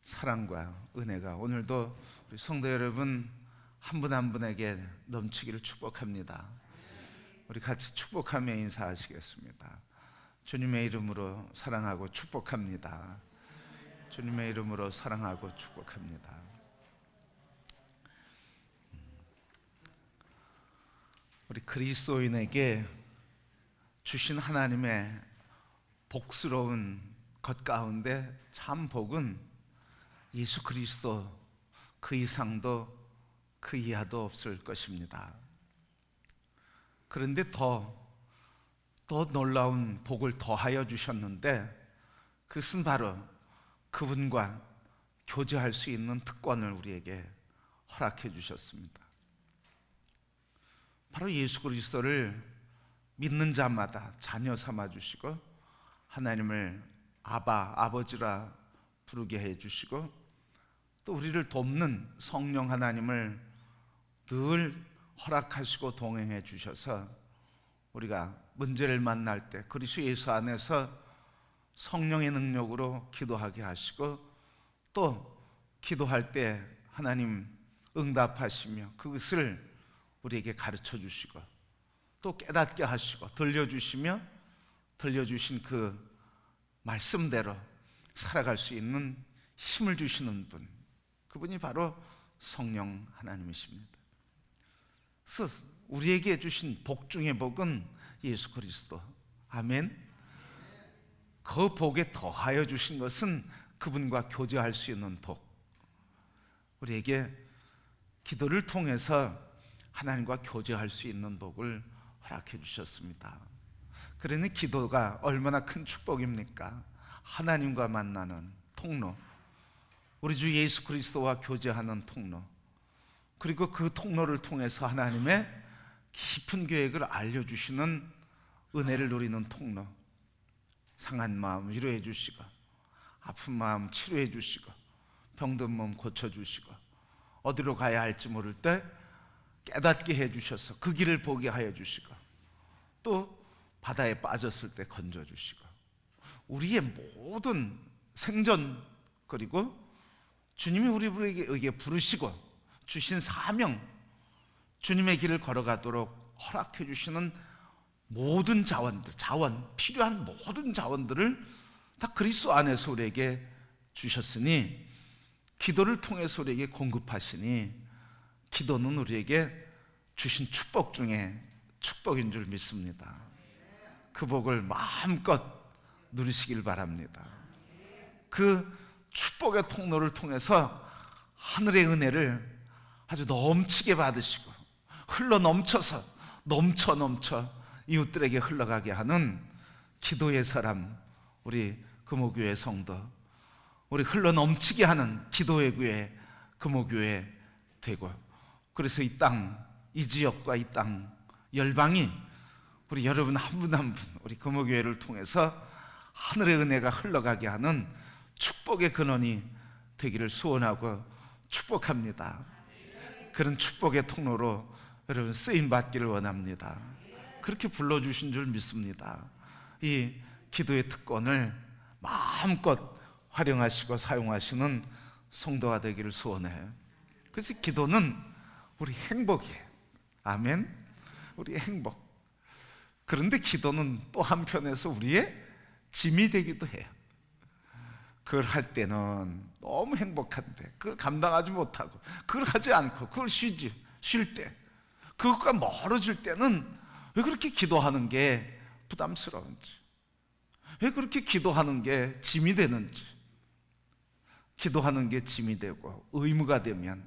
사랑과 은혜가 오늘도 우리 성도 여러분 한 분 한 분에게 넘치기를 축복합니다. 우리 같이 축복하며 인사하시겠습니다. 주님의 이름으로 사랑하고 축복합니다. 주님의 이름으로 사랑하고 축복합니다. 우리 그리스도인에게 주신 하나님의 복스러운 것 가운데 참 복은 예수 그리스도 그 이상도 그 이하도 없을 것입니다. 그런데 더 놀라운 복을 더하여 주셨는데 그것은 바로 그분과 교제할 수 있는 특권을 우리에게 허락해 주셨습니다. 바로 예수 그리스도를 믿는 자마다 자녀 삼아 주시고 하나님을 아버지라 부르게 해 주시고 또 우리를 돕는 성령 하나님을 늘 허락하시고 동행해 주셔서 우리가 문제를 만날 때 그리스도 예수 안에서 성령의 능력으로 기도하게 하시고 또 기도할 때 하나님 응답하시며 그것을 우리에게 가르쳐 주시고 또 깨닫게 하시고 들려주시며 들려주신 그 말씀대로 살아갈 수 있는 힘을 주시는 분, 그분이 바로 성령 하나님이십니다. 그래서 우리에게 주신 복 중의 복은 예수 그리스도, 아멘. 그 복에 더하여 주신 것은 그분과 교제할 수 있는 복, 우리에게 기도를 통해서 하나님과 교제할 수 있는 복을 허락해 주셨습니다. 그러니 기도가 얼마나 큰 축복입니까? 하나님과 만나는 통로, 우리 주 예수 그리스도와 교제하는 통로, 그리고 그 통로를 통해서 하나님의 깊은 계획을 알려주시는 은혜를 누리는 통로, 상한 마음 위로해 주시고 아픈 마음 치료해 주시고 병든 몸 고쳐주시고 어디로 가야 할지 모를 때 깨닫게 해주셔서 그 길을 보게 하여 주시고 또 바다에 빠졌을 때 건져주시고 우리의 모든 생전 그리고 주님이 우리에게 부르시고 주신 사명, 주님의 길을 걸어가도록 허락해 주시는 모든 자원들, 필요한 모든 자원들을 다 그리스도 안에서 우리에게 주셨으니 기도를 통해서 우리에게 공급하시니 기도는 우리에게 주신 축복 중에 축복인 줄 믿습니다. 그 복을 마음껏 누리시길 바랍니다. 그 축복의 통로를 통해서 하늘의 은혜를 아주 넘치게 받으시고 흘러 넘쳐서 넘쳐 이웃들에게 흘러가게 하는 기도의 사람, 우리 금호교회 성도, 우리 흘러 넘치게 하는 기도의 교회 금호교회 되고, 그래서 이 땅, 이 지역과 이 땅 열방이 우리 여러분 한 분 한 분 우리 금호교회를 통해서 하늘의 은혜가 흘러가게 하는 축복의 근원이 되기를 소원하고 축복합니다. 그런 축복의 통로로 여러분 쓰임 받기를 원합니다. 그렇게 불러주신 줄 믿습니다. 이 기도의 특권을 마음껏 활용하시고 사용하시는 성도가 되기를 소원해요. 그래서 기도는 우리 행복이에요. 아멘. 우리 행복. 그런데 기도는 또 한편에서 우리의 짐이 되기도 해요. 그걸 할 때는 너무 행복한데 그걸 감당하지 못하고 그걸 하지 않고 그걸 쉴 때, 그것과 멀어질 때는 왜 그렇게 기도하는 게 부담스러운지, 왜 그렇게 기도하는 게 짐이 되는지. 기도하는 게 짐이 되고 의무가 되면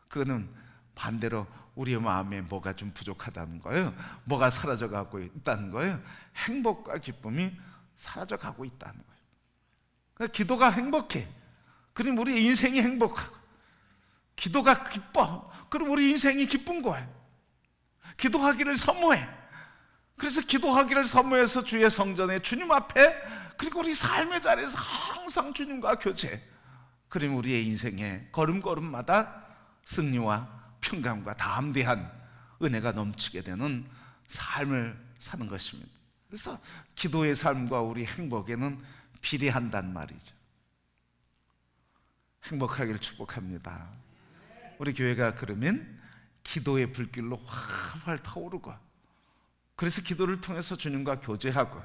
그거는 반대로 우리의 마음에 뭐가 좀 부족하다는 거예요. 뭐가 사라져가고 있다는 거예요. 행복과 기쁨이 사라져가고 있다는 거예요. 그러니까 기도가 행복해, 그럼 우리 인생이 행복하고, 기도가 기뻐, 그럼 우리 인생이 기쁜 거예요. 기도하기를 사모해. 그래서 기도하기를 사모해서 주의 성전에 주님 앞에, 그리고 우리 삶의 자리에서 항상 주님과 교제, 그럼 우리의 인생에 걸음걸음마다 승리와 평강과 담대한 은혜가 넘치게 되는 삶을 사는 것입니다. 그래서 기도의 삶과 우리 행복에는 비례한단 말이죠. 행복하기를 축복합니다. 우리 교회가 그러면 기도의 불길로 활활 타오르고, 그래서 기도를 통해서 주님과 교제하고,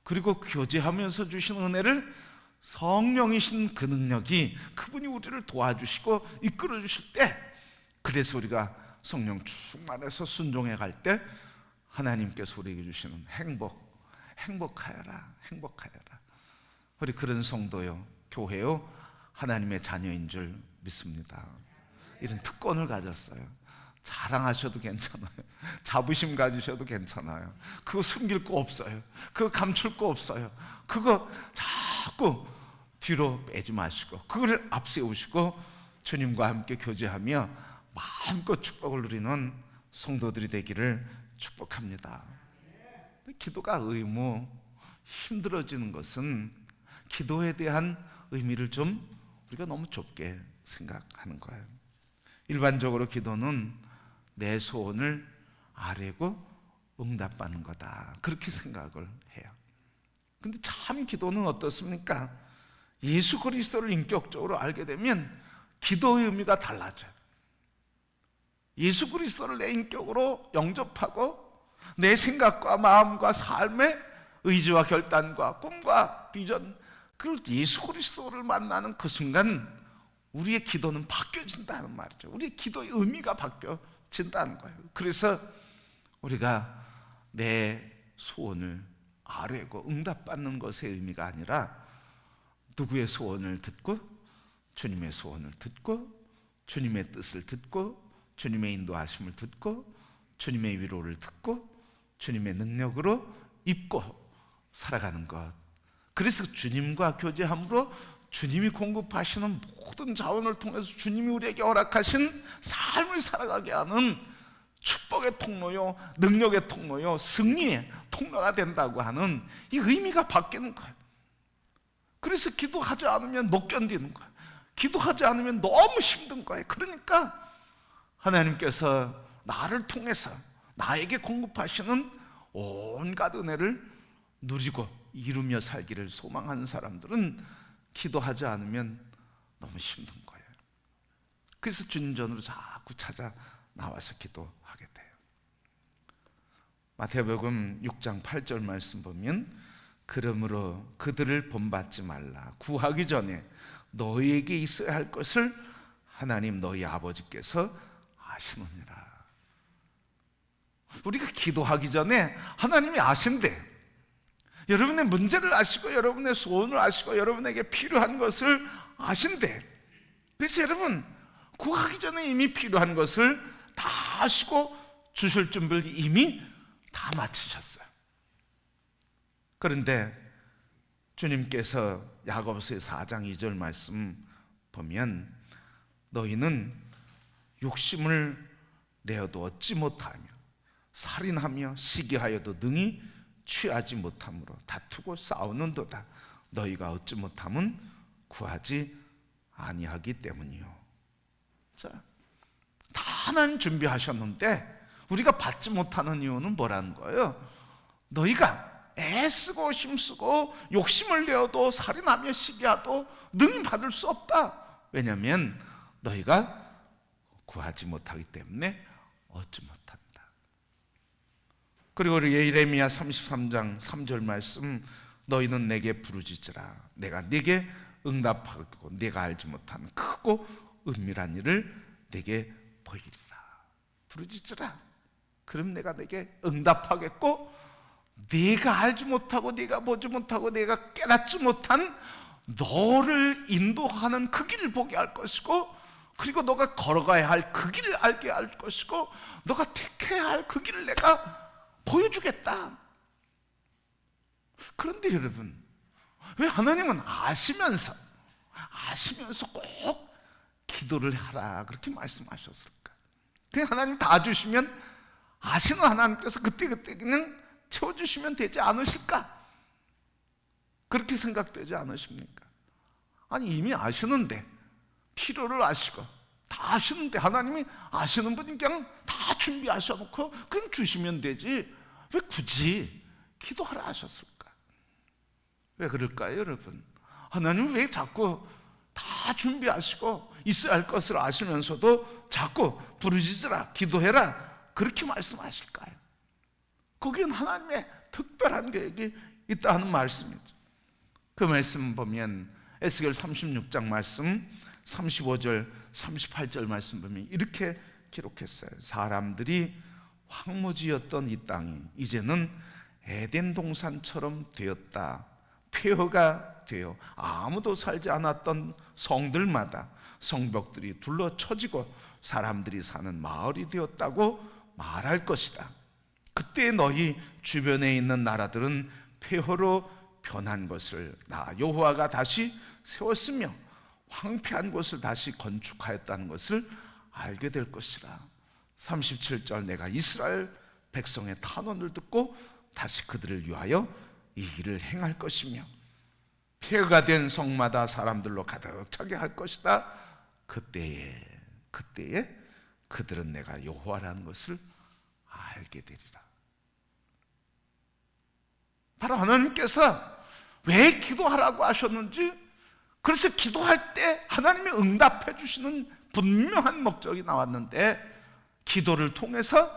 그리고 교제하면서 주신 은혜를 성령이신 그 능력이, 그분이 우리를 도와주시고 이끌어 주실 때, 그래서 우리가 성령 충만해서 순종해 갈 때 하나님께서 우리에게 주시는 행복하여라, 행복하여라. 우리 그런 성도요, 교회요, 하나님의 자녀인 줄 믿습니다. 이런 특권을 가졌어요. 자랑하셔도 괜찮아요. 자부심 가지셔도 괜찮아요. 그거 숨길 거 없어요. 그거 감출 거 없어요. 그거 자꾸 뒤로 빼지 마시고 그거를 앞세우시고 주님과 함께 교제하며 마음껏 축복을 누리는 성도들이 되기를 축복합니다. 기도가 의무, 힘들어지는 것은 기도에 대한 의미를 좀 우리가 너무 좁게 생각하는 거예요. 일반적으로 기도는 내 소원을 아뢰고 응답받는 거다, 그렇게 생각을 해요. 근데 참 기도는 어떻습니까? 예수 그리스도를 인격적으로 알게 되면 기도의 의미가 달라져요. 예수 그리스도를 내 인격으로 영접하고 내 생각과 마음과 삶의 의지와 결단과 꿈과 비전, 그 예수 그리스도를 만나는 그 순간 우리의 기도는 바뀌어진다는 말이죠. 우리의 기도의 의미가 바뀌어진다는 거예요. 그래서 우리가 내 소원을 아뢰고 응답받는 것의 의미가 아니라 누구의 소원을 듣고 주님의 소원을 듣고 주님의 뜻을 듣고 주님의 인도하심을 듣고 주님의 위로를 듣고 주님의 능력으로 입고 살아가는 것. 그래서 주님과 교제함으로 주님이 공급하시는 모든 자원을 통해서 주님이 우리에게 허락하신 삶을 살아가게 하는 축복의 통로요, 능력의 통로요, 승리의 통로가 된다고 하는 이 의미가 바뀌는 거예요. 그래서 기도하지 않으면 못 견디는 거예요. 기도하지 않으면 너무 힘든 거예요. 그러니까 하나님께서 나를 통해서 나에게 공급하시는 온갖 은혜를 누리고 이루며 살기를 소망하는 사람들은 기도하지 않으면 너무 힘든 거예요. 그래서 주님 전으로 자꾸 찾아 나와서 기도하게 돼요. 마태복음 6장 8절 말씀 보면, 그러므로 그들을 본받지 말라. 구하기 전에 너희에게 있어야 할 것을 하나님 너희 아버지께서 아시느니라. 우리가 기도하기 전에 하나님이 아신대. 여러분의 문제를 아시고 여러분의 소원을 아시고 여러분에게 필요한 것을 아신대. 그래서 여러분 구하기 전에 이미 필요한 것을 다 아시고 주실 준비를 이미 다 마치셨어요. 그런데 주님께서 야고보서 4장 2절 말씀 보면, 너희는 욕심을 내어도 얻지 못하며 살인하며 시기하여도 능히 취하지 못함으로 다투고 싸우는도다. 너희가 얻지 못함은 구하지 아니하기 때문이요. 자, 다 하나님 준비하셨는데 우리가 받지 못하는 이유는 뭐라는 거예요? 너희가 애쓰고 힘쓰고 욕심을 내어도 살인하며 시기하도 능히 받을 수 없다. 왜냐하면 너희가 구하지 못하기 때문에 얻지 못한다. 그리고 우리 예레미야 33장 3절 말씀, 너희는 내게 부르짖으라. 내가 네게 응답하고 네가 알지 못하는 크고 은밀한 일을 네게 보이리라. 부르짖으라. 그럼 내가 네게 응답하겠고, 네가 알지 못하고 네가 보지 못하고 네가 깨닫지 못한 너를 인도하는 그 길을 보게 할 것이고, 그리고 너가 걸어가야 할 그 길을 알게 할 것이고, 너가 택해야 할 그 길을 내가 보여주겠다. 그런데 여러분, 왜 하나님은 아시면서 꼭 기도를 하라 그렇게 말씀하셨을까? 그냥 하나님 다 주시면 아시는 하나님께서 그때 그냥 채워주시면 되지 않으실까? 그렇게 생각되지 않으십니까? 아니, 이미 아시는데, 필요를 아시고 다 아시는데, 하나님이 아시는 분이 그냥 다 준비하셔놓고 그냥 주시면 되지 왜 굳이 기도하라 하셨을까? 왜 그럴까요, 여러분? 하나님은 왜 자꾸 다 준비하시고 있어야 할 것을 아시면서도 자꾸 부르짖으라, 기도해라, 그렇게 말씀하실까요? 거기는 하나님의 특별한 계획이 있다는 말씀이죠. 그 말씀 보면 에스겔 36장 말씀 35절 38절 말씀 보면 이렇게 기록했어요. 사람들이 황무지였던 이 땅이 이제는 에덴 동산처럼 되었다. 폐허가 되어 아무도 살지 않았던 성들마다 성벽들이 둘러쳐지고 사람들이 사는 마을이 되었다고 말할 것이다. 그때 너희 주변에 있는 나라들은 폐허로 변한 것을 나 여호와가 다시 세웠으며 황폐한 곳을 다시 건축하였다는 것을 알게 될 것이라. 37절 내가 이스라엘 백성의 탄원을 듣고 다시 그들을 위하여 이 일을 행할 것이며 폐허가 된 성마다 사람들로 가득 차게 할 것이다. 그때에 그들은 내가 여호와라는 것을 알게 되리라. 바로 하나님께서 왜 기도하라고 하셨는지, 그래서 기도할 때 하나님이 응답해 주시는 분명한 목적이 나왔는데, 기도를 통해서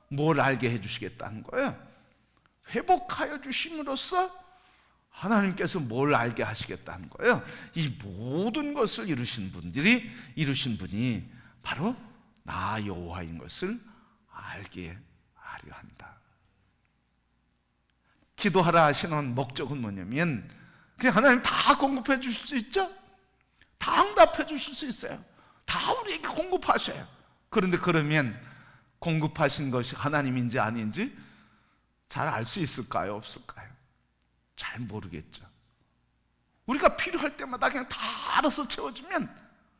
뭘 알게 해 주시겠다는 거예요? 회복하여 주심으로써 하나님께서 뭘 알게 하시겠다는 거예요? 이 모든 것을 이루신 분이 바로 나 여호와인 것을 알게 하려 한다. 기도하라 하시는 목적은 뭐냐면, 그냥 하나님 다 공급해 주실 수 있죠? 다 응답해 주실 수 있어요. 다 우리에게 공급하셔요. 그런데 그러면 공급하신 것이 하나님인지 아닌지 잘 알 수 있을까요? 없을까요? 잘 모르겠죠. 우리가 필요할 때마다 그냥 다 알아서 채워주면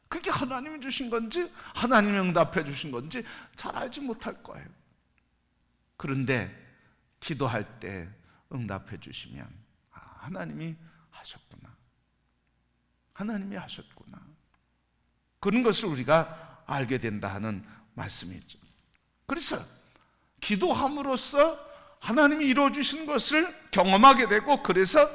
그게 하나님이 주신 건지 하나님이 응답해 주신 건지 잘 알지 못할 거예요. 그런데 기도할 때 응답해 주시면 하나님이 하셨구나, 하나님이 하셨구나, 그런 것을 우리가 알게 된다 하는 말씀이죠. 그래서 기도함으로써 하나님이 이루어주신 것을 경험하게 되고, 그래서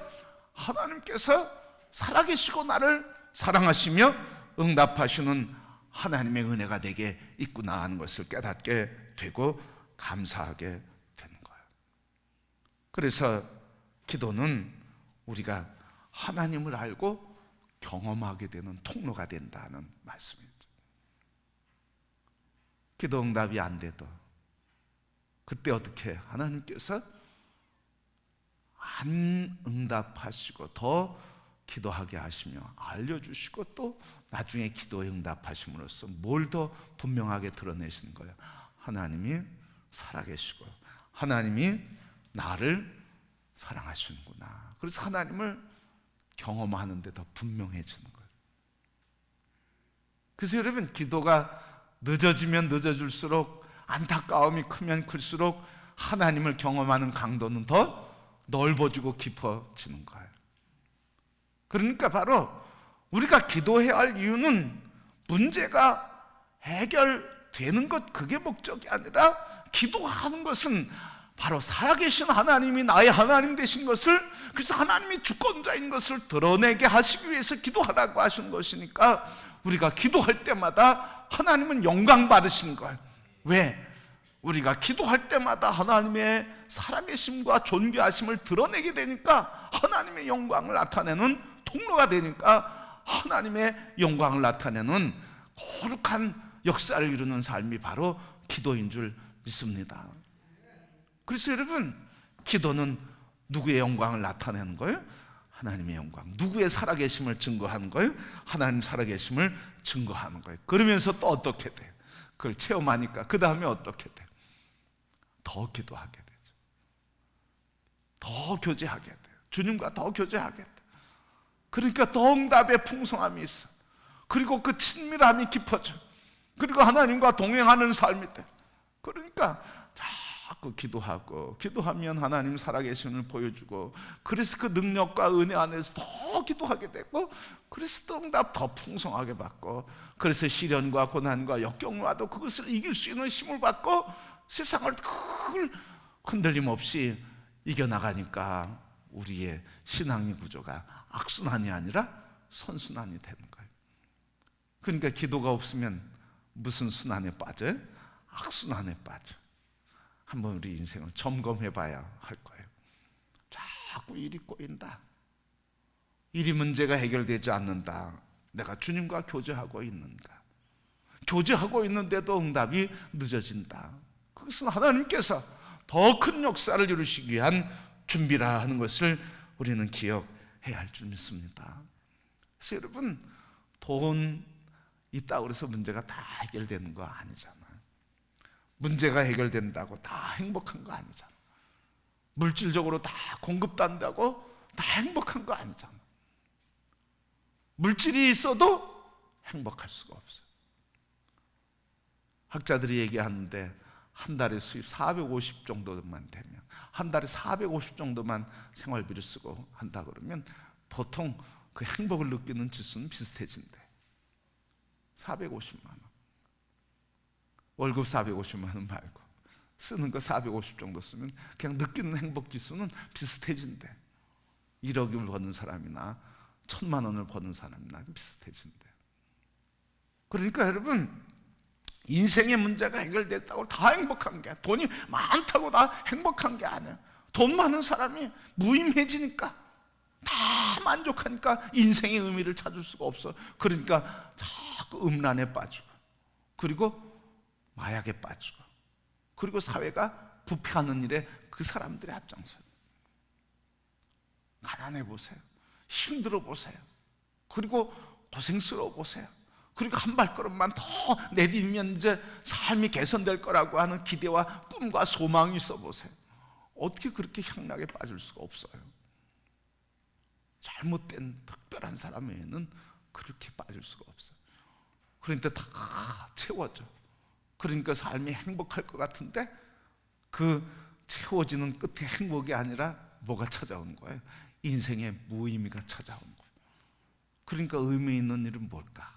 하나님께서 살아계시고 나를 사랑하시며 응답하시는 하나님의 은혜가 내게 있구나 하는 것을 깨닫게 되고 감사하게 되는 거예요. 그래서 기도는 우리가 하나님을 알고 경험하게 되는 통로가 된다는 말씀이죠. 기도 응답이 안 돼도 그때 어떻게 하나님께서 안 응답하시고 더 기도하게 하시며 알려주시고 또 나중에 기도에 응답하심으로써 뭘 더 분명하게 드러내시는 거예요? 하나님이 살아계시고 하나님이 나를 사랑하시는구나. 그래서 하나님을 경험하는 데 더 분명해지는 거예요. 그래서 여러분, 기도가 늦어지면 늦어질수록, 안타까움이 크면 클수록 하나님을 경험하는 강도는 더 넓어지고 깊어지는 거예요. 그러니까 바로 우리가 기도해야 할 이유는 문제가 해결되는 것, 그게 목적이 아니라, 기도하는 것은 바로 살아계신 하나님이 나의 하나님 되신 것을, 그래서 하나님이 주권자인 것을 드러내게 하시기 위해서 기도하라고 하신 것이니까, 우리가 기도할 때마다 하나님은 영광 받으시는 거예요. 왜? 우리가 기도할 때마다 하나님의 살아계심과 존귀하심을 드러내게 되니까, 하나님의 영광을 나타내는 통로가 되니까, 하나님의 영광을 나타내는 거룩한 역사를 이루는 삶이 바로 기도인 줄 믿습니다. 그래서 여러분, 기도는 누구의 영광을 나타내는 거예요? 하나님의 영광. 누구의 살아계심을 증거하는 거예요? 하나님 살아계심을 증거하는 거예요. 그러면서 또 어떻게 돼요? 그걸 체험하니까 그 다음에 어떻게 돼요? 더 기도하게 되죠. 더 교제하게 돼요. 주님과 더 교제하게 돼요. 그러니까 더 응답의 풍성함이 있어. 그리고 그 친밀함이 깊어져. 그리고 하나님과 동행하는 삶이 돼. 그러니까 자꾸 기도하면 하나님 살아계심을 보여주고, 그래서 그 능력과 은혜 안에서 더 기도하게 되고, 그래서 또 응답 더 풍성하게 받고, 그래서 시련과 고난과 역경을 와도 그것을 이길 수 있는 힘을 받고, 세상을 큰 흔들림 없이 이겨나가니까 우리의 신앙의 구조가 악순환이 아니라 선순환이 되는 거예요. 그러니까 기도가 없으면 무슨 순환에 빠져요? 악순환에 빠져. 한번 우리 인생을 점검해 봐야 할 거예요. 자꾸 일이 꼬인다. 일이 문제가 해결되지 않는다. 내가 주님과 교제하고 있는가? 교제하고 있는데도 응답이 늦어진다. 그것은 하나님께서 더 큰 역사를 이루시기 위한 준비라 하는 것을 우리는 기억해야 할 줄 믿습니다. 그래서 여러분, 돈 있다고 해서 문제가 다 해결되는 거 아니잖아요. 문제가 해결된다고 다 행복한 거 아니잖아요. 물질적으로 다 공급된다고 다 행복한 거 아니잖아요. 물질이 있어도 행복할 수가 없어요. 학자들이 얘기하는데 한 달에 수입 450 정도만 되면, 한 달에 450 정도만 생활비를 쓰고 한다 그러면 보통 그 행복을 느끼는 지수는 비슷해진대. 450만 원. 월급 450만 원 말고 쓰는 거 450 정도 쓰면 그냥 느끼는 행복 지수는 비슷해진대. 1억을 버는 사람이나 1,000만 원을 버는 사람이나 비슷해진대. 그러니까 여러분, 인생의 문제가 해결됐다고 다 행복한 게, 돈이 많다고 다 행복한 게 아니에요. 돈 많은 사람이 무임해지니까, 다 만족하니까 인생의 의미를 찾을 수가 없어. 그러니까 자꾸 음란에 빠지고, 그리고 마약에 빠지고, 그리고 사회가 부패하는 일에 그 사람들이 앞장서요. 가난해 보세요. 힘들어 보세요. 그리고 고생스러워 보세요. 그리고 한 발걸음만 더 내딛으면 이제 삶이 개선될 거라고 하는 기대와 꿈과 소망이 있어 보세요. 어떻게 그렇게 향락에 빠질 수가 없어요? 잘못된 특별한 사람에는 그렇게 빠질 수가 없어요. 그러니까 다 채워져. 그러니까 삶이 행복할 것 같은데 그 채워지는 끝에 행복이 아니라 뭐가 찾아오는 거예요? 인생의 무의미가 찾아오는 거예요. 그러니까 의미 있는 일은 뭘까?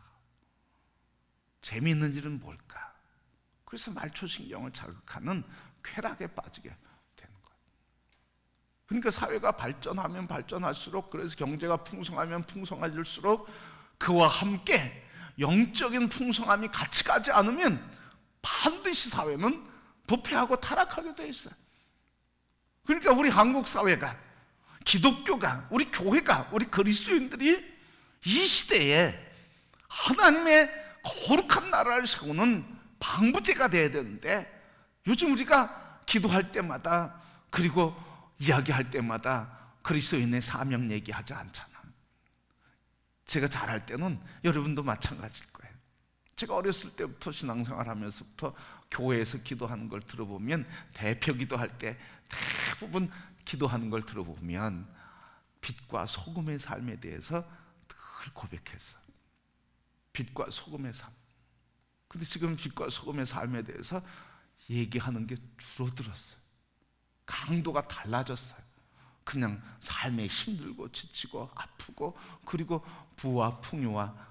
재미있는 일은 뭘까? 그래서 말초신경을 자극하는 쾌락에 빠지게 되는 거예요. 그러니까 사회가 발전하면 발전할수록, 그래서 경제가 풍성하면 풍성해질수록 그와 함께 영적인 풍성함이 같이 가지 않으면 반드시 사회는 부패하고 타락하게 돼 있어요. 그러니까 우리 한국 사회가, 기독교가, 우리 교회가, 우리 그리스도인들이 이 시대에 하나님의 거룩한 나라를 세우는 방부제가 돼야 되는데, 요즘 우리가 기도할 때마다, 그리고 이야기할 때마다 그리스도인의 사명 얘기하지 않잖아. 제가 잘할 때는 여러분도 마찬가지일 거예요. 제가 어렸을 때부터 신앙생활 하면서부터 교회에서 기도하는 걸 들어보면, 대표 기도할 때 대부분 기도하는 걸 들어보면 빛과 소금의 삶에 대해서 늘 고백했어. 빛과 소금의 삶. 근데 지금 빛과 소금의 삶에 대해서 얘기하는 게 줄어들었어요. 강도가 달라졌어요. 그냥 삶에 힘들고 지치고 아프고, 그리고 부와 풍요와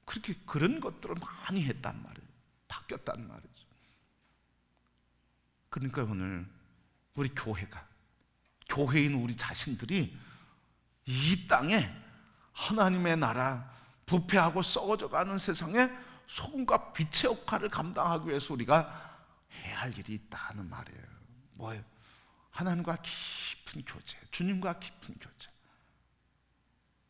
그렇게 그런 것들을 많이 했단 말이에요. 바뀌었단 말이죠. 그러니까 오늘 우리 교회가, 교회인 우리 자신들이 이 땅에 하나님의 나라, 부패하고 썩어져가는 세상에 소금과 빛의 역할을 감당하기 위해서 우리가 해야 할 일이 있다는 말이에요. 뭐예요? 하나님과 깊은 교제, 주님과 깊은 교제.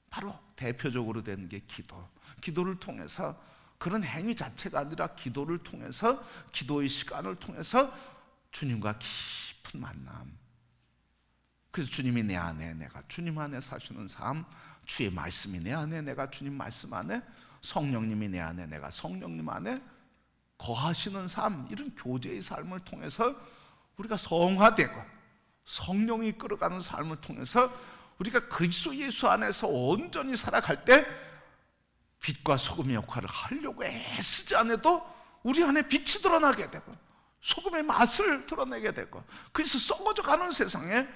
바로 대표적으로 되는 게 기도. 기도를 통해서, 그런 행위 자체가 아니라 기도를 통해서, 기도의 시간을 통해서 주님과 깊은 만남. 그래서 주님이 내 안에, 내가 주님 안에 사시는 삶, 주의 말씀이 내 안에, 내가 주님 말씀 안에, 성령님이 내 안에, 내가 성령님 안에 거하시는 삶, 이런 교제의 삶을 통해서 우리가 성화되고 성령이 끌어가는 삶을 통해서 우리가 그리스도 예수 안에서 온전히 살아갈 때 빛과 소금의 역할을 하려고 애쓰지 않아도 우리 안에 빛이 드러나게 되고 소금의 맛을 드러내게 되고, 그래서 썩어져 가는 세상에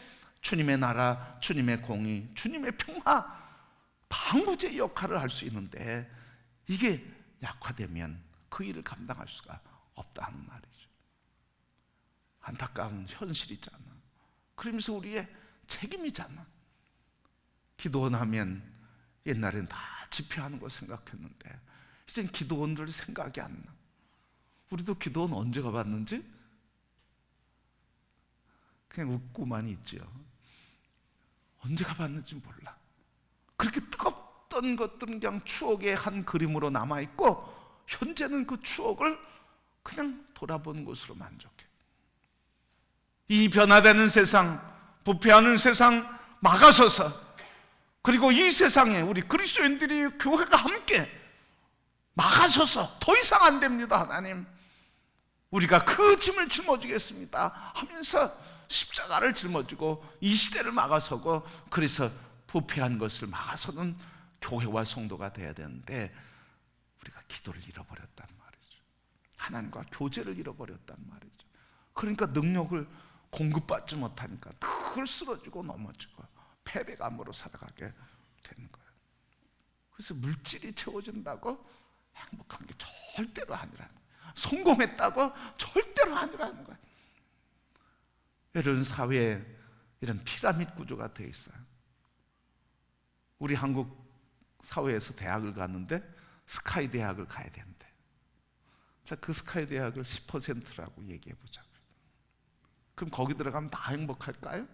주님의 나라, 주님의 공의, 주님의 평화, 방부제 역할을 할 수 있는데, 이게 약화되면 그 일을 감당할 수가 없다는 말이죠. 안타까운 현실이잖아. 그러면서 우리의 책임이잖아. 기도하면 옛날엔 다 집회하는 거 생각했는데 이젠 기도원들 생각이 안 나. 우리도 기도원 언제 가봤는지 그냥 웃고만 있지요. 언제 가봤는지 몰라. 그렇게 뜨겁던 것들은 그냥 추억의 한 그림으로 남아있고, 현재는 그 추억을 그냥 돌아보는 것으로 만족해. 이 변화되는 세상, 부패하는 세상 막아서서, 그리고 이 세상에 우리 그리스도인들이, 교회가 함께 막아서서 더 이상 안 됩니다. 하나님, 우리가 그 짐을 짊어지겠습니다 하면서 십자가를 짊어지고 이 시대를 막아서고, 그래서 부패한 것을 막아서는 교회와 성도가 돼야 되는데, 우리가 기도를 잃어버렸단 말이죠. 하나님과 교제를 잃어버렸단 말이죠. 그러니까 능력을 공급받지 못하니까 늘 쓰러지고 넘어지고 패배감으로 살아가게 되는 거예요. 그래서 물질이 채워진다고 행복한 게 절대로 아니라는 거예요. 성공했다고 절대로 아니라는 거예요. 이런 사회에 이런 피라미드 구조가 돼 있어요. 우리 한국 사회에서 대학을 갔는데 스카이 대학을 가야 되는데, 자, 그 스카이 대학을 10%라고 얘기해 보자고요. 그럼 거기 들어가면 다 행복할까요?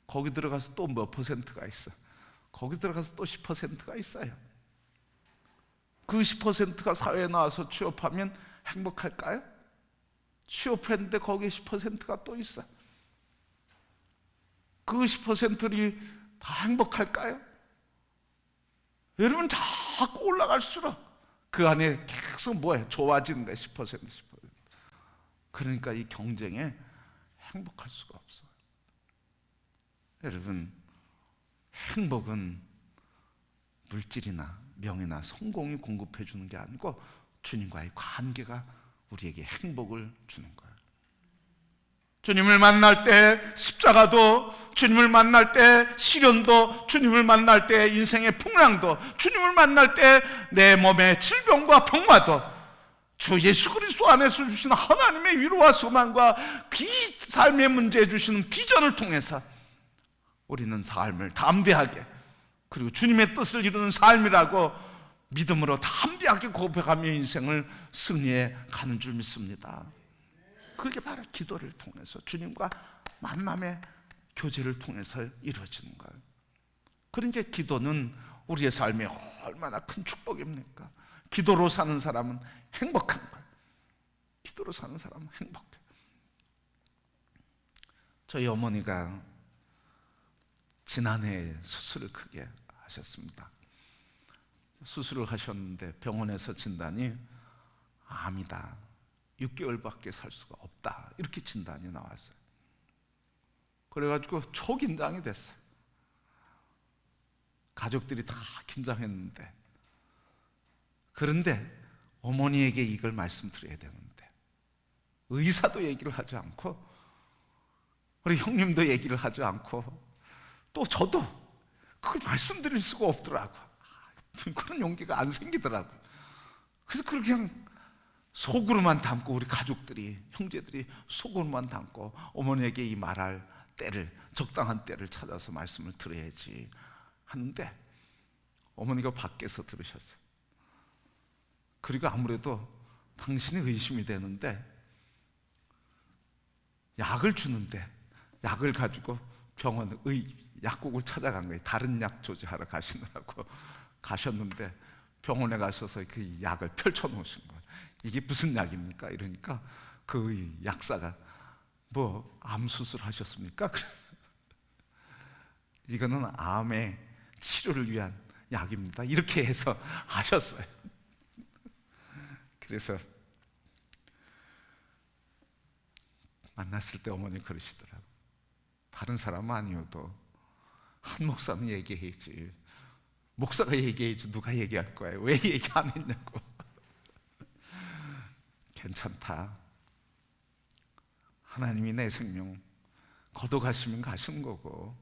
거기 들어가서 또 몇 퍼센트가 있어? 거기 들어가서 또 10%가 있어요. 그 10%가 사회에 나와서 취업하면 행복할까요? 취업했는데 거기에 10%가 또 있어. 그 10%를 다 행복할까요? 여러분, 자꾸 올라갈수록 그 안에 계속 뭐예요? 좋아지는 거예요. 10%. 그러니까 이 경쟁에 행복할 수가 없어요. 여러분, 행복은 물질이나 명예나 성공이 공급해 주는 게 아니고 주님과의 관계가 우리에게 행복을 주는 거예요. 주님을 만날 때 십자가도, 주님을 만날 때 시련도, 주님을 만날 때 인생의 풍랑도, 주님을 만날 때 내 몸의 질병과 병마도 주 예수 그리스도 안에서 주시는 하나님의 위로와 소망과 이 삶의 문제에 주시는 비전을 통해서 우리는 삶을 담대하게, 그리고 주님의 뜻을 이루는 삶이라고 믿음으로 담대하게 고백하며 인생을 승리해 가는 줄 믿습니다. 그게 바로 기도를 통해서, 주님과 만남의 교제를 통해서 이루어지는 거예요. 그러니까 기도는 우리의 삶에 얼마나 큰 축복입니까? 기도로 사는 사람은 행복한 거예요. 기도로 사는 사람은 행복해. 저희 어머니가 지난해 수술을 크게 하셨습니다. 수술을 하셨는데 병원에서 진단이 암이다, 6개월밖에 살 수가 없다, 이렇게 진단이 나왔어요. 그래가지고 초긴장이 됐어요. 가족들이 다 긴장했는데, 그런데 어머니에게 이걸 말씀드려야 되는데 의사도 얘기를 하지 않고, 우리 형님도 얘기를 하지 않고, 또 저도 그걸 말씀드릴 수가 없더라고요. 그런 용기가 안 생기더라고요. 그래서 그걸 그냥 속으로만 담고, 우리 가족들이, 형제들이 속으로만 담고 어머니에게 이 말할 때를, 적당한 때를 찾아서 말씀을 드려야지 하는데, 어머니가 밖에서 들으셨어요. 그리고 아무래도 당신이 의심이 되는데 약을 주는데, 약을 가지고 병원의 약국을 찾아간 거예요. 다른 약 조제하러 가시느라고 가셨는데, 병원에 가셔서 그 약을 펼쳐놓으신 거예요. 이게 무슨 약입니까? 이러니까 그 약사가, 뭐 암 수술 하셨습니까? 이거는 암의 치료를 위한 약입니다, 이렇게 해서 하셨어요. 그래서 만났을 때 어머니 그러시더라고요. 다른 사람은 아니어도 한 목사는 얘기해야지, 목사가 얘기해야지 누가 얘기할 거예요, 왜 얘기 안 했냐고. 괜찮다, 하나님이 내 생명 걷어가시면 가시는 거고,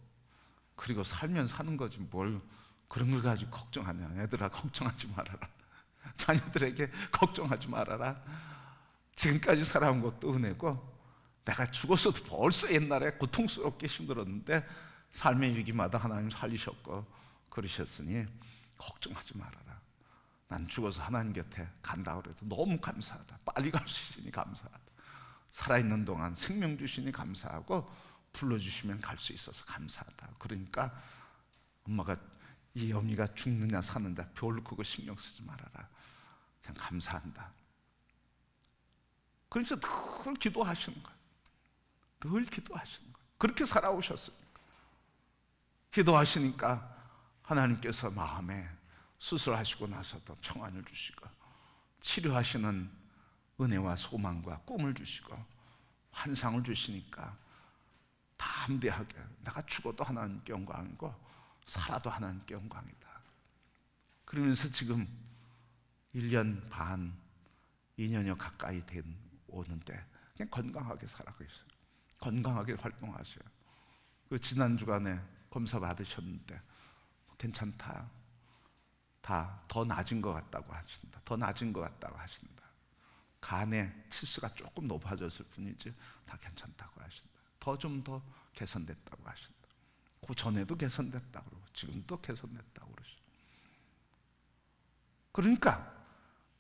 그리고 살면 사는 거지 뭘 그런 걸 가지고 걱정하냐. 애들아, 걱정하지 말아라. 자녀들에게 걱정하지 말아라. 지금까지 살아온 것도 은혜고, 내가 죽었어도 벌써 옛날에 고통스럽게 힘들었는데 삶의 위기마다 하나님 살리셨고 그러셨으니 걱정하지 말아라. 난 죽어서 하나님 곁에 간다 그래도 너무 감사하다. 빨리 갈 수 있으니 감사하다. 살아있는 동안 생명 주시니 감사하고 불러주시면 갈 수 있어서 감사하다. 그러니까 엄마가 이 어미가 죽느냐 사느냐 별로 그거 신경 쓰지 말아라. 그냥 감사한다. 그래서 늘 기도하시는 거예요. 늘 기도하시는 거예요. 그렇게 살아오셨으니까. 기도하시니까 하나님께서 마음에 수술하시고 나서도 평안을 주시고 치료하시는 은혜와 소망과 꿈을 주시고 환상을 주시니까 담대하게 내가 죽어도 하나님께 영광이고 살아도 하나님께 영광이다. 그러면서 지금 1년 반, 2년여 가까이 오는데 그냥 건강하게 살아가고 있어요. 건강하게 활동하세요. 그 지난 주간에 검사 받으셨는데 괜찮다. 다 더 낮은 것 같다고 하신다. 더 낮은 것 같다고 하신다. 간에 치수가 조금 높아졌을 뿐이지 다 괜찮다고 하신다. 좀 더 개선됐다고 하신다. 그 전에도 개선됐다고 그러고 지금도 개선됐다고 그러시죠. 그러니까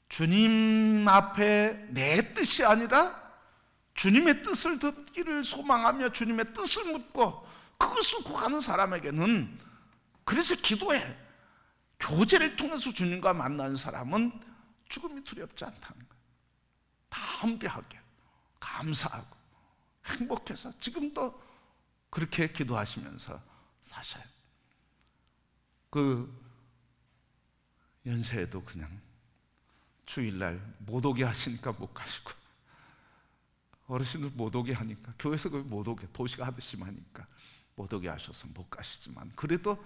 주님 앞에 내 뜻이 아니라 주님의 뜻을 듣기를 소망하며 주님의 뜻을 묻고 그것을 구하는 사람에게는, 그래서 기도해 교제를 통해서 주님과 만나는 사람은 죽음이 두렵지 않다는 거예요. 담대하게 감사하고 행복해서 지금도 그렇게 기도하시면서 사셔요. 그 연세에도 그냥 주일날 못 오게 하시니까 못 가시고, 어르신들 못 오게 하니까 교회에서 못 오게, 도시가 하듯이 하니까 못 오게 하셔서 못 가시지만 그래도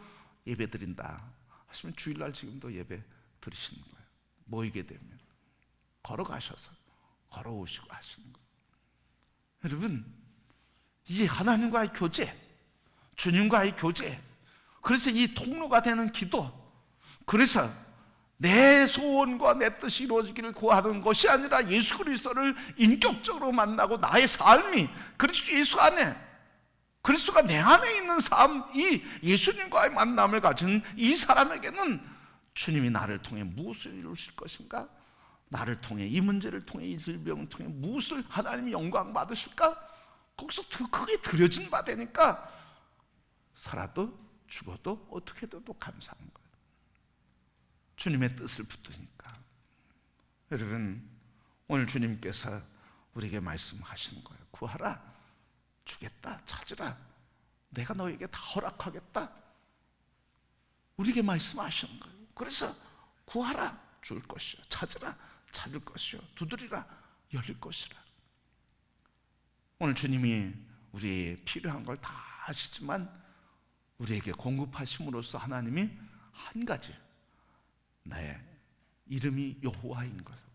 예배 드린다 하시면 주일날 지금도 예배 드리시는 거예요. 모이게 되면 걸어가셔서 걸어오시고 하시는 거예요. 여러분, 이 하나님과의 교제, 주님과의 교제, 그래서 이 통로가 되는 기도, 그래서 내 소원과 내 뜻이 이루어지기를 구하는 것이 아니라 예수 그리스도를 인격적으로 만나고 나의 삶이 그리스도 예수 안에, 그리스도가 내 안에 있는 삶, 이 예수님과의 만남을 가진 이 사람에게는 주님이 나를 통해 무엇을 이루실 것인가? 나를 통해, 이 문제를 통해, 이 질병을 통해 무엇을 하나님이 영광 받으실까? 거기서 더 크게 드려진 바 되니까 살아도 죽어도 어떻게 해도 감사한 거예요. 주님의 뜻을 붙드니까. 여러분, 오늘 주님께서 우리에게 말씀하시는 거예요. 구하라, 주겠다, 찾으라, 내가 너에게 다 허락하겠다. 우리에게 말씀하시는 거예요. 그래서 구하라, 줄 것이요, 찾으라, 찾을 것이요, 두드리라, 열릴 것이라. 오늘 주님이 우리의 필요한 걸 다 아시지만 우리에게 공급하심으로써 하나님이 한 가지, 나의 이름이 여호와인 것을,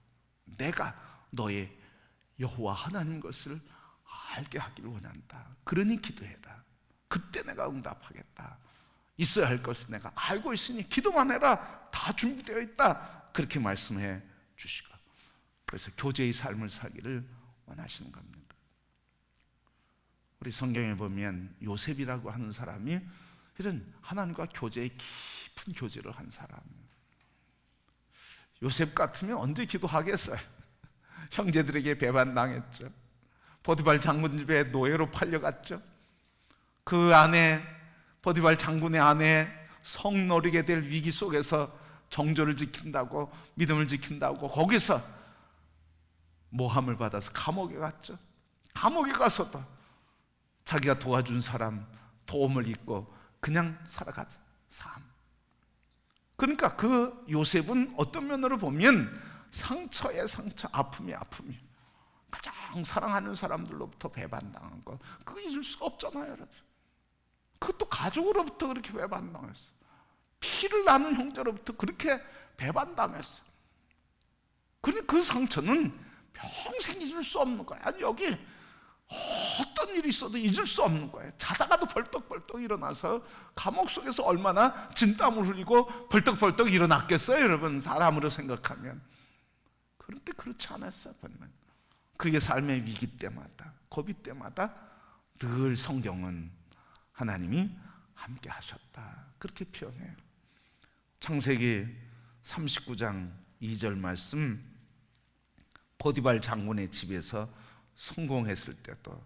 내가 너의 여호와 하나님 것을 알게 하기를 원한다. 그러니 기도해라. 그때 내가 응답하겠다. 있어야 할 것을 내가 알고 있으니 기도만 해라. 다 준비되어 있다. 그렇게 말씀해 주시고, 그래서 교제의 삶을 살기를 원하시는 겁니다. 우리 성경에 보면 요셉이라고 하는 사람이 이런 하나님과 교제의 깊은 교제를 한 사람이에요. 요셉 같으면 언제 기도하겠어요? 형제들에게 배반당했죠. 보디발 장군 집에 노예로 팔려갔죠. 그 아내, 보디발 장군의 아내, 성노리게 될 위기 속에서 정조를 지킨다고, 믿음을 지킨다고 거기서 모함을 받아서 감옥에 갔죠. 감옥에 가서도 자기가 도와준 사람 도움을 잊고 그냥 살아가죠. 삶. 그러니까 그 요셉은 어떤 면으로 보면 상처에 상처, 아픔이 아픔이에요. 가장 사랑하는 사람들로부터 배반당한 거, 그거 잊을 수가 없잖아요, 여러분. 그것도 가족으로부터 그렇게 배반당했어. 피를 나눈 형제로부터 그렇게 배반당했어. 그러니 그 상처는 평생 잊을 수 없는 거야. 아니, 여기 어떤 일이 있어도 잊을 수 없는 거예요. 자다가도 벌떡벌떡 일어나서 감옥 속에서 얼마나 진땀을 흘리고 벌떡벌떡 일어났겠어요, 여러분, 사람으로 생각하면. 그런데 그렇지 않았어요. 그의 삶의 위기 때마다, 고비 때마다 늘 성경은 하나님이 함께 하셨다, 그렇게 표현해요. 창세기 39장 2절 말씀, 보디발 장군의 집에서 성공했을 때도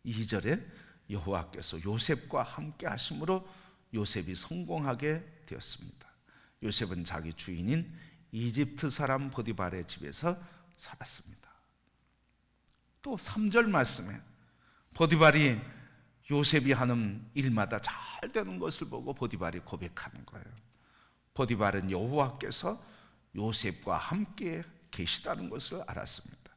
2절에 여호와께서 요셉과 함께 하심으로 요셉이 성공하게 되었습니다. 요셉은 자기 주인인 이집트 사람 보디발의 집에서 살았습니다. 또 3절 말씀에 보디발이 요셉이 하는 일마다 잘 되는 것을 보고 보디발이 고백하는 거예요. 보디발은 여호와께서 요셉과 함께 계시다는 것을 알았습니다.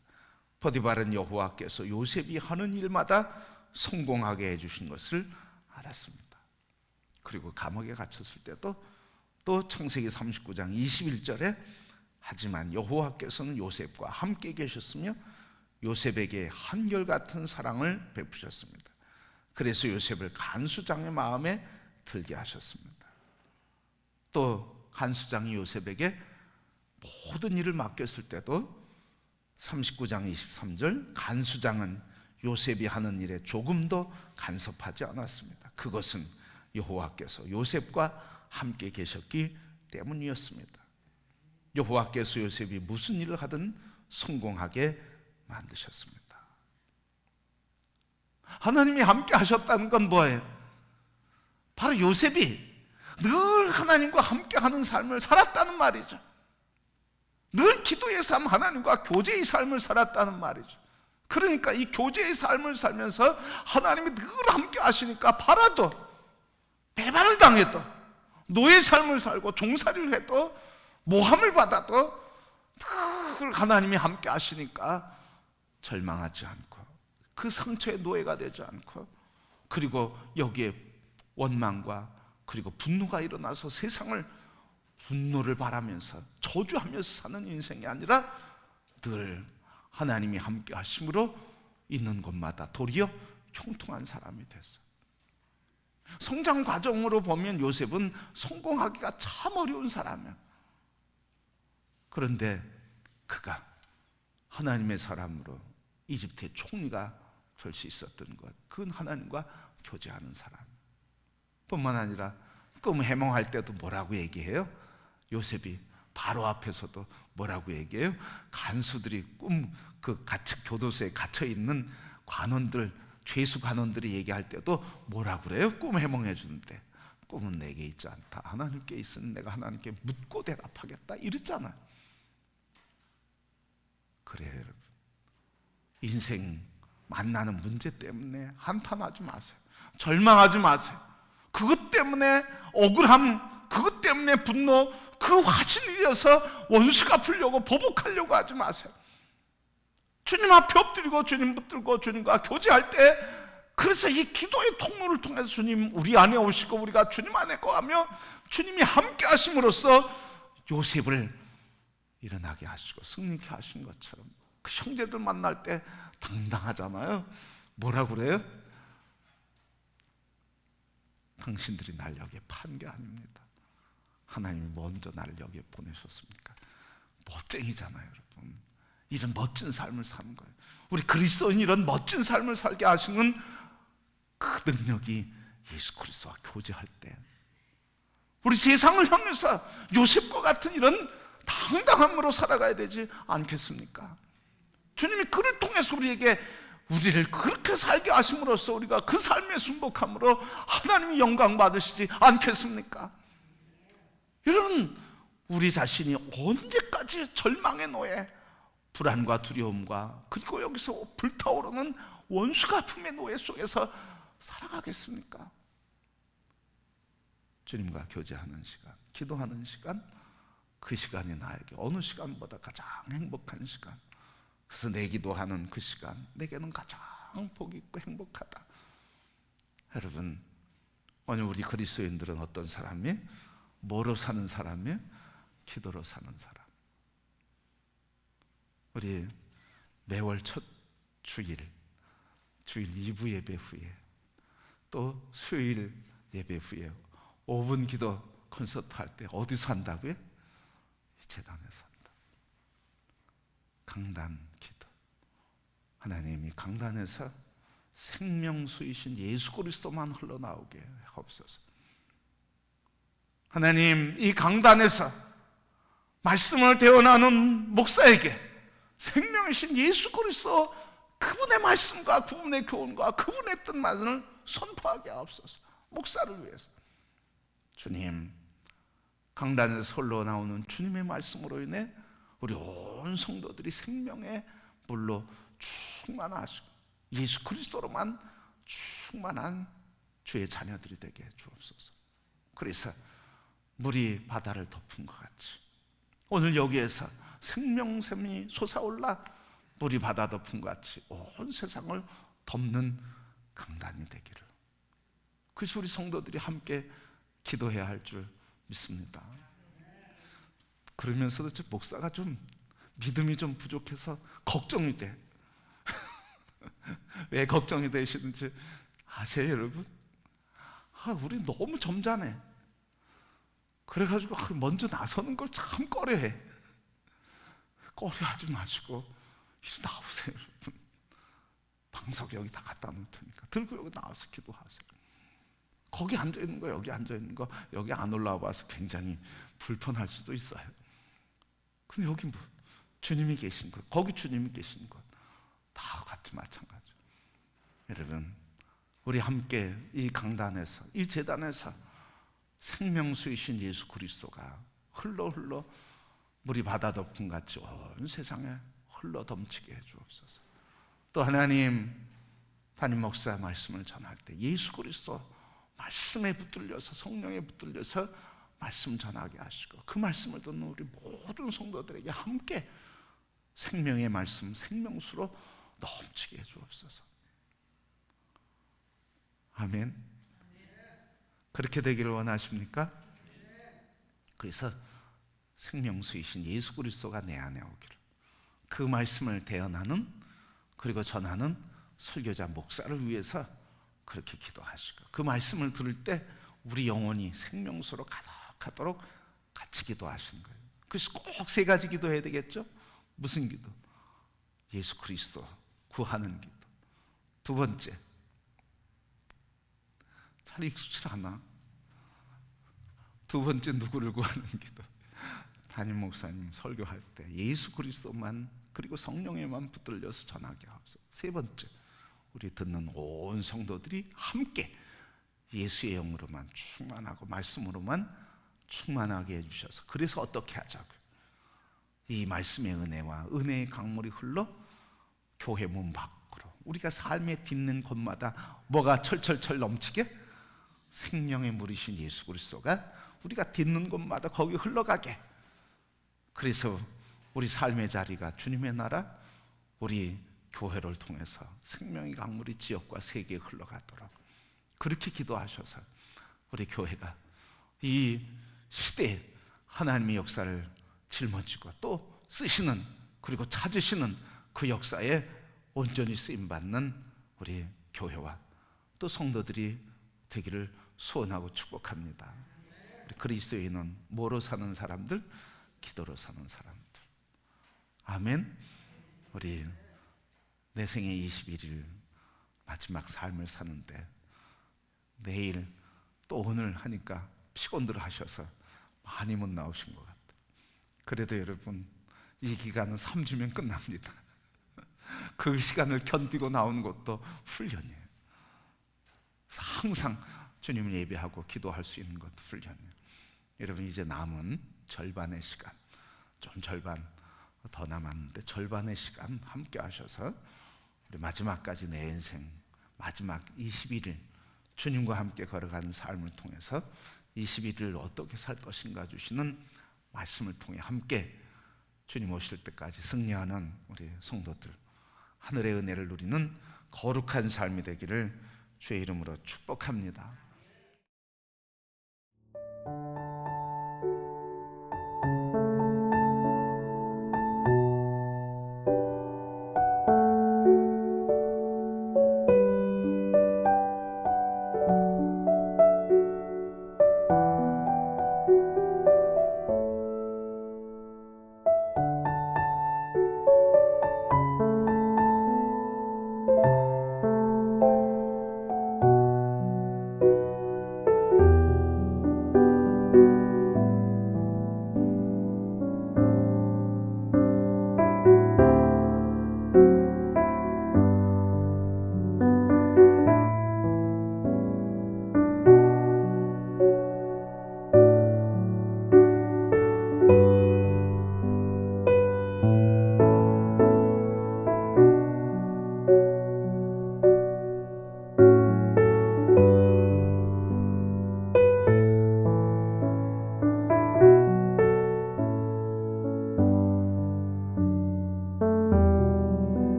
보디발은 여호와께서 요셉이 하는 일마다 성공하게 해주신 것을 알았습니다. 그리고 감옥에 갇혔을 때도 또 창세기 39장 21절에 하지만 여호와께서는 요셉과 함께 계셨으며 요셉에게 한결같은 사랑을 베푸셨습니다. 그래서 요셉을 간수장의 마음에 들게 하셨습니다. 또 간수장이 요셉에게 모든 일을 맡겼을 때도 39장 23절, 간수장은 요셉이 하는 일에 조금도 간섭하지 않았습니다. 그것은 여호와께서 요셉과 함께 계셨기 때문이었습니다. 여호와께서 요셉이 무슨 일을 하든 성공하게 만드셨습니다. 하나님이 함께 하셨다는 건 뭐예요? 바로 요셉이 늘 하나님과 함께 하는 삶을 살았다는 말이죠. 늘 기도의 삶, 하나님과 교제의 삶을 살았다는 말이죠. 그러니까 이 교제의 삶을 살면서 하나님이 늘 함께 하시니까 팔아도 배반을 당해도 노예 삶을 살고 종살이를 해도 모함을 받아도 늘 하나님이 함께 하시니까 절망하지 않고 그 상처의 노예가 되지 않고, 그리고 여기에 원망과 그리고 분노가 일어나서 세상을 분노를 바라면서 저주하면서 사는 인생이 아니라 늘 하나님이 함께 하심으로 있는 곳마다 도리어 형통한 사람이 됐어요. 성장 과정으로 보면 요셉은 성공하기가 참 어려운 사람이에요. 그런데 그가 하나님의 사람으로 이집트의 총리가 될 수 있었던 것, 그건 하나님과 교제하는 사람 뿐만 아니라 꿈 해몽할 때도 뭐라고 얘기해요? 요셉이 바로 앞에서도 뭐라고 얘기해요? 간수들이 그 교도소에 갇혀 있는 관원들, 죄수 관원들이 얘기할 때도 뭐라고 그래요? 꿈 해몽해 주는데 꿈은 내게 있지 않다, 하나님께 있으니 내가 하나님께 묻고 대답하겠다 이랬잖아요. 그래요 여러분, 인생 만나는 문제 때문에 한탄하지 마세요. 절망하지 마세요. 그것 때문에 억울함, 그것 때문에 분노, 그 화신이어서 원수 갚으려고 보복하려고 하지 마세요. 주님 앞에 엎드리고 주님 붙들고 주님과 교제할 때, 그래서 이 기도의 통로를 통해서 주님 우리 안에 오시고 우리가 주님 안에 거하며 주님이 함께 하심으로써 요셉을 일어나게 하시고 승리케 하신 것처럼 그 형제들 만날 때 당당하잖아요. 뭐라고 그래요? 당신들이 날 여기에 판 게 아닙니다. 하나님이 먼저 나를 여기에 보내셨습니까? 멋쟁이잖아요 여러분. 이런 멋진 삶을 사는 거예요. 우리 그리스도인 이런 멋진 삶을 살게 하시는 그 능력이 예수 그리스도와 교제할 때, 우리 세상을 향해서 요셉과 같은 이런 당당함으로 살아가야 되지 않겠습니까? 주님이 그를 통해서 우리를 그렇게 살게 하심으로써 우리가 그 삶의 순복함으로 하나님이 영광 받으시지 않겠습니까? 여러분, 우리 자신이 언제까지 절망의 노예, 불안과 두려움과 그리고 여기서 불타오르는 원수가 품의 노예 속에서 살아가겠습니까? 주님과 교제하는 시간, 기도하는 시간, 그 시간이 나에게 어느 시간보다 가장 행복한 시간. 그래서 내 기도하는 그 시간, 내게는 가장 복 있고 행복하다. 여러분, 오늘 우리 그리스도인들은 어떤 사람이? 뭐로 사는 사람이? 기도로 사는 사람. 우리 매월 첫 주일 2부 예배 후에 또 수요일 예배 후에 5분 기도 콘서트 할 때 어디서 한다고요? 이 재단에서 한다. 강단 기도. 하나님이 강단에서 생명수이신 예수 그리스도만 흘러나오게 하옵소서. 하나님, 이 강단에서 말씀을 대언하는 목사에게 생명이신 예수 그리스도 그분의 말씀과 그분의 교훈과 그분의 뜻만을 선포하게 하옵소서. 목사를 위해서 주님, 강단에서 홀로 나오는 주님의 말씀으로 인해 우리 온 성도들이 생명의 물로 충만하시고 예수 그리스도로만 충만한 주의 자녀들이 되게 해 주옵소서. 그래서 물이 바다를 덮은 것 같이 오늘 여기에서 생명샘이 솟아올라 물이 바다 덮은 것 같이 온 세상을 덮는 강단이 되기를, 그래서 우리 성도들이 함께 기도해야 할 줄 믿습니다. 그러면서도 저 목사가 좀 믿음이 좀 부족해서 걱정이 돼. 왜 걱정이 되시는지 아세요, 여러분? 우리 너무 점잖해. 그래가지고 먼저 나서는 걸 참 꺼려해. 꺼려하지 마시고 이리 나오세요, 여러분. 방석 여기 다 갖다 놓을 테니까 들고 여기 나와서 기도하세요. 거기 앉아있는 거, 여기 앉아있는 거, 여기 안 올라와 봐서 굉장히 불편할 수도 있어요. 근데 여기 뭐 주님이 계신 것, 거기 주님이 계신 것 다 같이 마찬가지. 여러분, 우리 함께 이 강단에서, 이 제단에서 생명수이신 예수 그리스도가 흘러 물이 바다 덮은 같이 온 세상에 흘러 덤치게 해 주옵소서. 또 하나님, 담임 목사 말씀을 전할 때 예수 그리스도 말씀에 붙들려서, 성령에 붙들려서 말씀 전하게 하시고 그 말씀을 듣는 우리 모든 성도들에게 함께 생명의 말씀, 생명수로 넘치게 해 주옵소서. 아멘. 그렇게 되기를 원하십니까? 그래서 생명수이신 예수 그리스도가 내 안에 오기를, 그 말씀을 대언하는 그리고 전하는 설교자 목사를 위해서 그렇게 기도하시고 그 말씀을 들을 때 우리 영혼이 생명수로 가득하도록 같이 기도하시는 거예요. 그래서 꼭 세 가지 기도해야 되겠죠? 무슨 기도? 예수 그리스도 구하는 기도. 두 번째, 잘 익숙치 않아. 두 번째, 누구를 구하는 기도? 담임 목사님 설교할 때 예수 그리스도만 그리고 성령에만 붙들려서 전하게 하옵소서. 세 번째, 우리 듣는 온 성도들이 함께 예수의 영으로만 충만하고 말씀으로만 충만하게 해주셔서, 그래서 어떻게 하자고요? 이 말씀의 은혜와 은혜의 강물이 흘러 교회 문 밖으로, 우리가 삶에 딛는 곳마다 뭐가 철철철 넘치게? 생명의 물이신 예수 그리스도가 우리가 딛는 곳마다 거기 흘러가게. 그래서 우리 삶의 자리가 주님의 나라, 우리 교회를 통해서 생명의 강물이 지역과 세계에 흘러가도록 그렇게 기도하셔서 우리 교회가 이 시대에 하나님의 역사를 짊어지고 또 쓰시는, 그리고 찾으시는 그 역사에 온전히 쓰임받는 우리 교회와 또 성도들이 되기를 소원하고 축복합니다. 우리 그리스도인은 뭐로 사는 사람들? 기도로 사는 사람들. 아멘. 우리 내 생애 21일 마지막 삶을 사는데 내일 또 오늘 하니까 피곤들 하셔서 많이 못 나오신 것 같아요. 그래도 여러분, 이 기간은 3주면 끝납니다. 그 시간을 견디고 나오는 것도 훈련이에요. 항상 주님을 예배하고 기도할 수 있는 것도 훈련이에요. 여러분, 이제 남은 절반의 시간, 좀 절반 더 남았는데 절반의 시간 함께 하셔서 우리 마지막까지 내 인생 마지막 21일 주님과 함께 걸어가는 삶을 통해서 21일을 어떻게 살 것인가 주시는 말씀을 통해 함께 주님 오실 때까지 승리하는 우리 성도들, 하늘의 은혜를 누리는 거룩한 삶이 되기를 주의 이름으로 축복합니다.